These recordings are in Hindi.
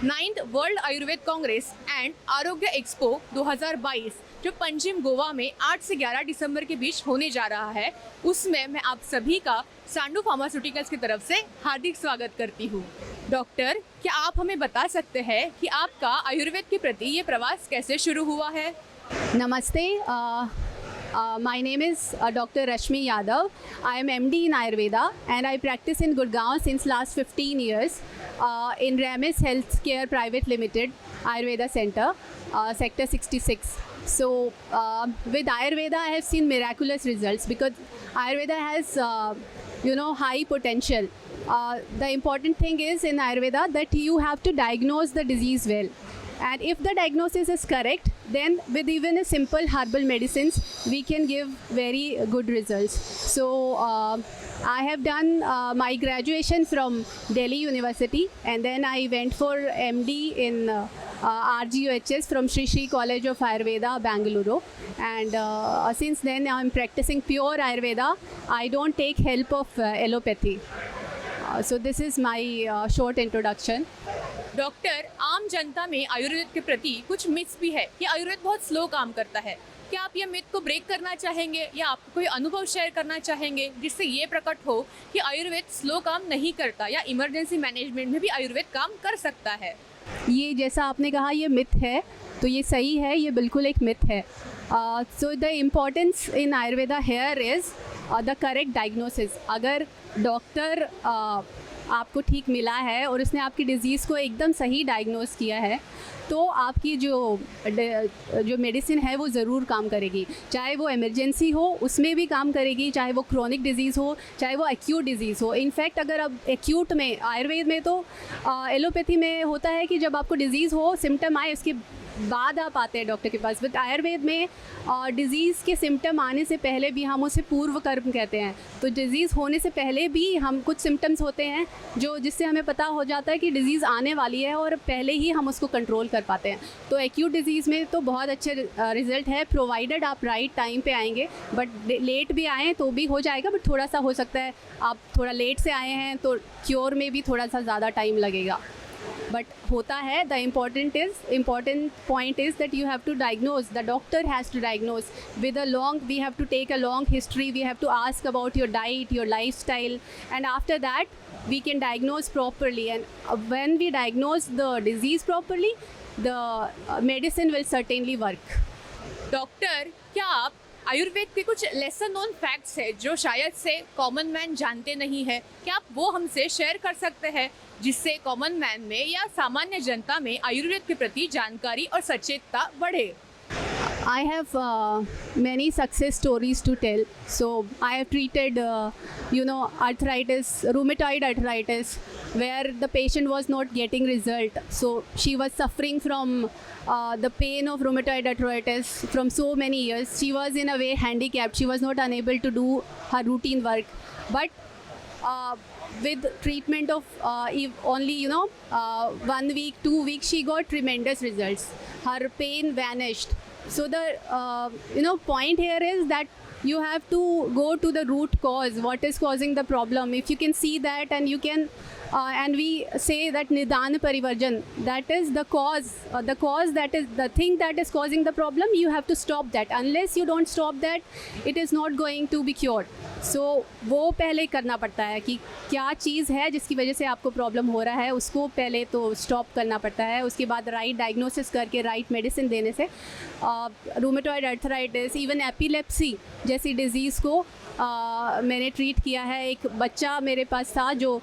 9th world Ayurveda Congress and आरोग्य एक्सपो 2022 जो पंजिम गोवा में 8 से 11 दिसंबर के बीच होने जा रहा है, उसमें मैं आप सभी का सांडू फार्मास्यूटिकल्स की तरफ से हार्दिक स्वागत करती हूँ। डॉक्टर, क्या आप हमें बता सकते हैं कि आपका आयुर्वेद के प्रति ये प्रवास कैसे शुरू हुआ है? Namaste. My name is Dr. Rashmi Yadav. I am MD in Ayurveda and I practice in Gurgaon since last 15 years in Ramis Healthcare Private Limited Ayurveda Center, Sector 66. So with Ayurveda I have seen miraculous results because Ayurveda has high potential. The important thing is in Ayurveda that you have to diagnose the disease well. And if the diagnosis is correct, then with even a simple herbal medicines, we can give very good results. So I have done my graduation from Delhi University, and then I went for MD in RGUHS from Sri Sri College of Ayurveda, Bangalore. And since then I am practicing pure Ayurveda. I don't take help of allopathy. So this is my short introduction. Doctor, आम जनता में आयुर्वेद के प्रति कुछ मिथ्स भी है कि आयुर्वेद बहुत स्लो काम करता है। क्या आप ये मिथ को ब्रेक करना चाहेंगे या आप कोई अनुभव शेयर करना चाहेंगे जिससे ये प्रकट हो कि आयुर्वेद स्लो काम नहीं करता या इमरजेंसी मैनेजमेंट में भी आयुर्वेद काम कर सकता है? ये जैसा आपने कहा ये मिथ है, तो ये सही है, ये बिल्कुल एक मिथ है। So the importance in Ayurveda here is the correct diagnosis. अगर डॉक्टर आपको ठीक मिला है और उसने आपकी डिज़ीज़ को एकदम सही डायग्नोस किया है, तो आपकी जो मेडिसिन है वो ज़रूर काम करेगी। चाहे वो इमरजेंसी हो उसमें भी काम करेगी, चाहे वो क्रॉनिक डिजीज़ हो, चाहे वो एक्यूट डिजीज़ हो। इनफैक्ट अगर अब एक्यूट में, आयुर्वेद में तो एलोपैथी में होता है कि जब आपको डिज़ीज़ हो, सिम्टम आए, उसके बाद आप आते हैं डॉक्टर के पास। बट आयुर्वेद में डिज़ीज़ के सिम्टम आने से पहले भी हम उसे पूर्व कर्म कहते हैं। तो डिज़ीज़ होने से पहले भी हम कुछ सिम्टम्स होते हैं जिससे हमें पता हो जाता है कि डिज़ीज़ आने वाली है और पहले ही हम उसको कंट्रोल कर पाते हैं। तो एक्यूट डिज़ीज़ में तो बहुत अच्छे रिज़ल्ट है, प्रोवाइडेड आप राइट टाइम पे आएंगे। बट लेट भी आएँ तो भी हो जाएगा, बट थोड़ा सा हो सकता है आप थोड़ा लेट से आए हैं तो क्योर में भी थोड़ा सा ज़्यादा टाइम लगेगा। But होता है, the important point is that you have to diagnose, the doctor has to diagnose we have to take a long history, we have to ask about your diet, your lifestyle, and after that we can diagnose properly. And when we diagnose the disease properly, the medicine will certainly work. Doctor, क्या आप आयुर्वेद के कुछ लेसर नोन फैक्ट्स है जो शायद से कॉमन मैन जानते नहीं है, क्या आप वो हमसे शेयर कर सकते हैं जिससे कॉमन मैन में या सामान्य जनता में आयुर्वेद के प्रति जानकारी और सचेतता बढ़े? I have many success stories to tell. So I have treated, arthritis, rheumatoid arthritis, where the patient was not getting result. So she was suffering from the pain of rheumatoid arthritis from so many years. She was in a way handicapped. She was not unable to do her routine work. But with treatment of only 1 week, 2 weeks, she got tremendous results. Her pain vanished. So the point here is that you have to go to the root cause. What is causing the problem? If you can see that, and you can and we say that nidan parivarjan, that is the cause. The cause, that is the thing that is causing the problem. You have to stop that. Unless you don't stop that, it is not going to be cured. So वो पहले करना पड़ता है कि क्या चीज़ है जिसकी वजह से आपको प्रॉब्लम हो रहा है, उसको पहले तो स्टॉप करना पड़ता है। उसके बाद राइट डायग्नोसिस करके राइट मेडिसिन देने से रूमेटॉइड आर्थराइटिस, इवन एपिलेप्सी जैसी डिज़ीज़ को मैंने ट्रीट किया है। एक बच्चा मेरे पास था जो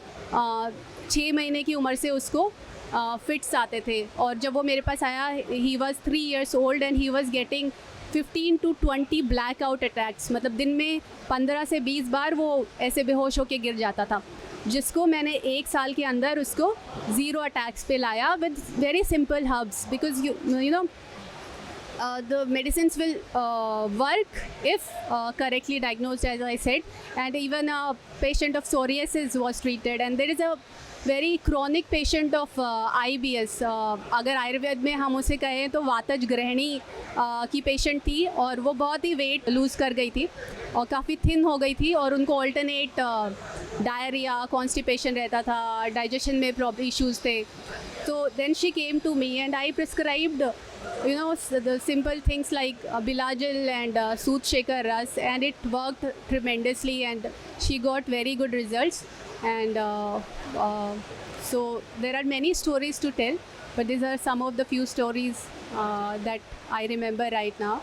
6 महीने की उम्र से उसको फिट्स आते थे, और जब वो मेरे पास आया, he was 3 years old and he was getting 15 to 20 blackout attacks। मतलब दिन में 15 से 20 बार वो ऐसे बेहोश होके गिर जाता था, जिसको मैंने 1 साल के अंदर उसको 0 अटैक्स पे लाया with very simple herbs. Because the medicines will work if correctly diagnosed, as I said. And even patient of psoriasis was treated, and there is a very chronic patient of IBS. अगर आयुर्वेद में हम उसे कहें तो वातज ग्रहणी की पेशेंट थी, और वो बहुत ही वेट लूज़ कर गई थी और काफ़ी थिन हो गई थी, और उनको ऑल्टरनेट डायरिया, कॉन्स्टिपेशन रहता था, डाइजेशन में प्रॉब्लम इश्यूज़ थे. So then she came to me and I prescribed, the simple things like Bilajil and Soothshaker Ras, and it worked tremendously and she got very good results. And so there are many stories to tell, but these are some of the few stories that I remember right now.